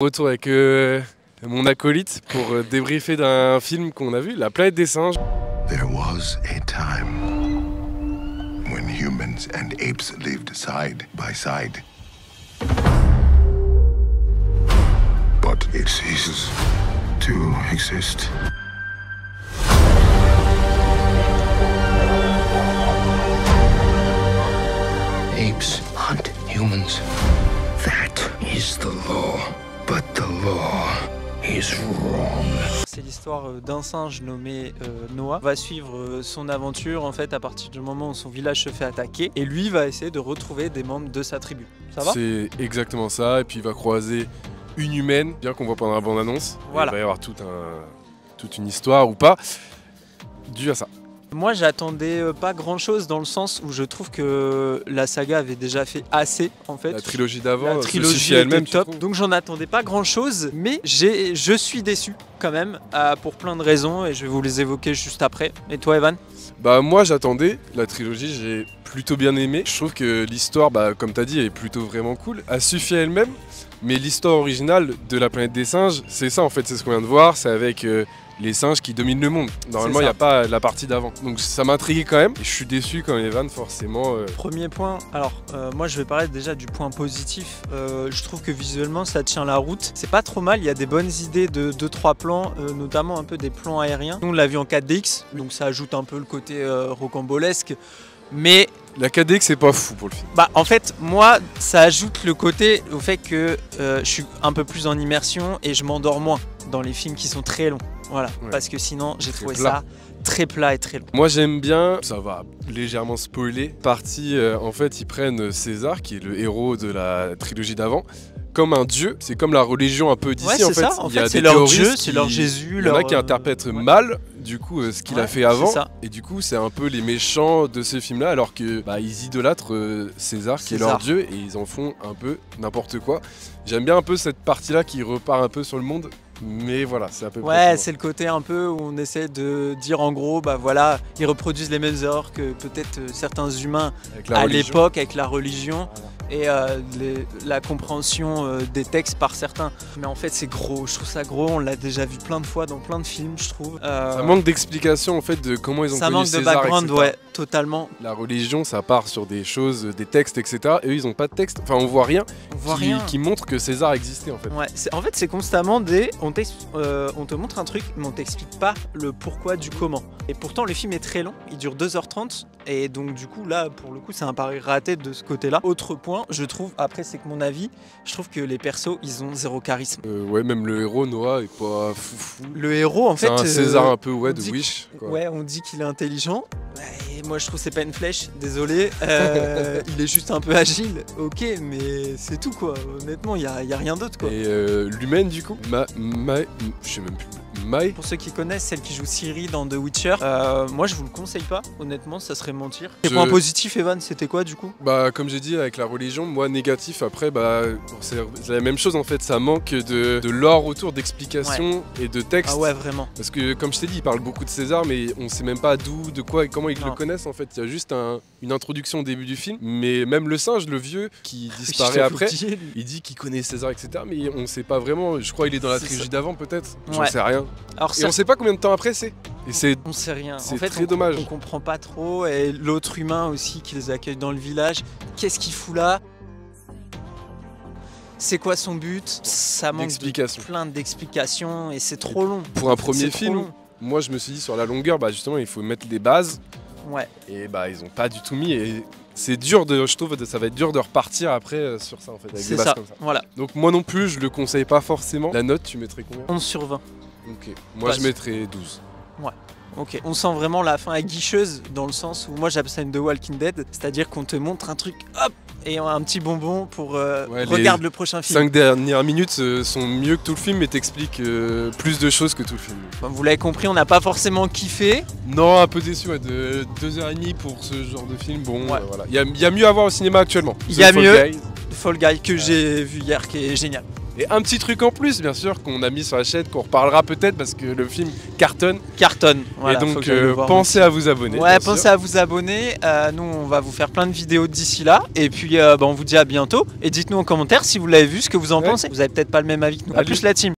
Retour avec mon acolyte pour débriefer d'un film qu'on a vu, La planète des singes. There was a time when humans and apes lived side by side. But it ceases to exist. Apes hunt humans. That is the law. But the law is wrong. C'est l'histoire d'un singe nommé Noah. On va suivre son aventure en fait à partir du moment où son village se fait attaquer et lui va essayer de retrouver des membres de sa tribu. Ça va? C'est exactement ça, et puis il va croiser une humaine, bien qu'on voit pendant la bande-annonce. Voilà. Il va y avoir toute une histoire ou pas, dû à ça. Moi j'attendais pas grand chose dans le sens où je trouve que la saga avait déjà fait assez en fait. La trilogie d'avant, la trilogie elle-même top, donc j'en attendais pas grand chose, mais je suis déçu quand même pour plein de raisons et je vais vous les évoquer juste après. Et toi Evan? Bah moi j'attendais, la trilogie j'ai plutôt bien aimé. Je trouve que l'histoire, comme tu as dit, est plutôt vraiment cool. Elle suffit à elle-même, mais l'histoire originale de La planète des singes, c'est ça en fait, c'est ce qu'on vient de voir, c'est avec les singes qui dominent le monde. Normalement il n'y a pas la partie d'avant. Donc ça m'a intrigué quand même, et je suis déçu comme Evan forcément. Premier point, alors moi je vais parler déjà du point positif. Je trouve que visuellement ça tient la route. C'est pas trop mal, il y a des bonnes idées de 2-3 plans, notamment un peu des plans aériens. Nous on l'a vu en 4DX, donc ça ajoute un peu le côté rocambolesque. Mais la 4DX c'est pas fou pour le film. En fait moi ça ajoute le côté au fait que je suis un peu plus en immersion et je m'endors moins dans les films qui sont très longs. Voilà, ouais. Parce que sinon j'ai trouvé ça très plat et très long. Moi j'aime bien, ça va légèrement spoiler, partie en fait ils prennent César qui est le héros de la trilogie d'avant comme un dieu, c'est comme la religion un peu d'ici ouais, en fait. Ça. En fait c'est leur dieu, c'est leur Jésus. Il y en a qui interprètent mal du coup ce qu'il a fait avant, et du coup c'est un peu les méchants de ces films là, alors que ils idolâtrent César qui est leur dieu et ils en font un peu n'importe quoi. J'aime bien un peu cette partie là qui repart un peu sur le monde. Mais voilà, c'est un peu... Ouais, c'est le côté un peu où on essaie de dire en gros, voilà, ils reproduisent les mêmes erreurs que peut-être certains humains à l'époque avec la religion. Voilà. Et la compréhension des textes par certains. Mais en fait c'est gros, je trouve ça gros, on l'a déjà vu plein de fois dans plein de films je trouve. Ça manque d'explication en fait de comment ils ont connu César, ça manque de background, etc. Ouais, totalement. La religion ça part sur des choses, des textes, etc. Et eux ils ont pas de texte, enfin on voit rien, qui montre que César existait en fait. Ouais, en fait c'est constamment on te montre un truc mais on t'explique pas le pourquoi du comment. Et pourtant le film est très long, il dure 2h30 et donc du coup là pour le coup c'est un pari raté de ce côté là. Autre point, je trouve, après c'est que mon avis, je trouve que les persos ils ont zéro charisme. Ouais, même le héros Noah est pas foufou. Le héros en fait c'est un César un peu de Wish quoi. Ouais, on dit qu'il est intelligent, et moi je trouve c'est pas une flèche, désolé. Il est juste un peu agile, ok, mais c'est tout quoi, honnêtement il y a rien d'autre quoi. Et l'humaine du coup, je sais même plus. Mai. Pour ceux qui connaissent, celle qui joue Ciri dans The Witcher, moi je vous le conseille pas, honnêtement ça serait mentir. Les points positifs Evan, c'était quoi du coup? Comme j'ai dit avec la religion, moi négatif après c'est la même chose en fait, ça manque de lore autour, d'explications et de textes. Ah ouais vraiment. Parce que comme je t'ai dit, il parle beaucoup de César mais on sait même pas d'où, de quoi et comment ils le connaissent en fait. Il y a juste une introduction au début du film, mais même le singe, le vieux qui disparaît après, il dit qu'il connaît César etc. Mais on sait pas vraiment, je crois qu'il est dans la trilogie d'avant peut-être, j'en sais rien. Alors, et on sait pas combien de temps après c'est. On sait rien. C'est en fait, très dommage. On comprend pas trop. Et l'autre humain aussi qui les accueille dans le village, qu'est-ce qu'il fout là? C'est quoi son but? Ça manque plein d'explications et c'est trop long. Pour un premier film, moi je me suis dit sur la longueur, justement il faut mettre les bases. Ouais. Et ils ont pas du tout mis. Et c'est dur je trouve, ça va être dur de repartir après sur ça en fait, avec des bases comme ça. Voilà. Donc moi non plus je le conseille pas forcément. La note tu mettrais combien? 11/20. Ok, moi je mettrais 12. Ouais. Ok, on sent vraiment la fin aguicheuse dans le sens où moi j'appelle ça une The Walking Dead, c'est-à-dire qu'on te montre un truc, hop, et un petit bonbon pour regarde le prochain film. 5 dernières minutes sont mieux que tout le film, mais t'expliquent plus de choses que tout le film. Vous l'avez compris, on n'a pas forcément kiffé. Non, un peu déçu, de 2h30 pour ce genre de film. Bon, voilà. Il y a mieux à voir au cinéma actuellement. Il y a mieux, Fall Guy que j'ai vu hier, qui est génial. Et un petit truc en plus, bien sûr, qu'on a mis sur la chaîne, qu'on reparlera peut-être parce que le film cartonne. Voilà, et donc, pensez à vous abonner. Ouais, pensez à vous abonner. Nous, on va vous faire plein de vidéos d'ici là. Et puis, on vous dit à bientôt. Et dites-nous en commentaire si vous l'avez vu, ce que vous en pensez. Vous avez peut-être pas le même avis que nous. A plus la team.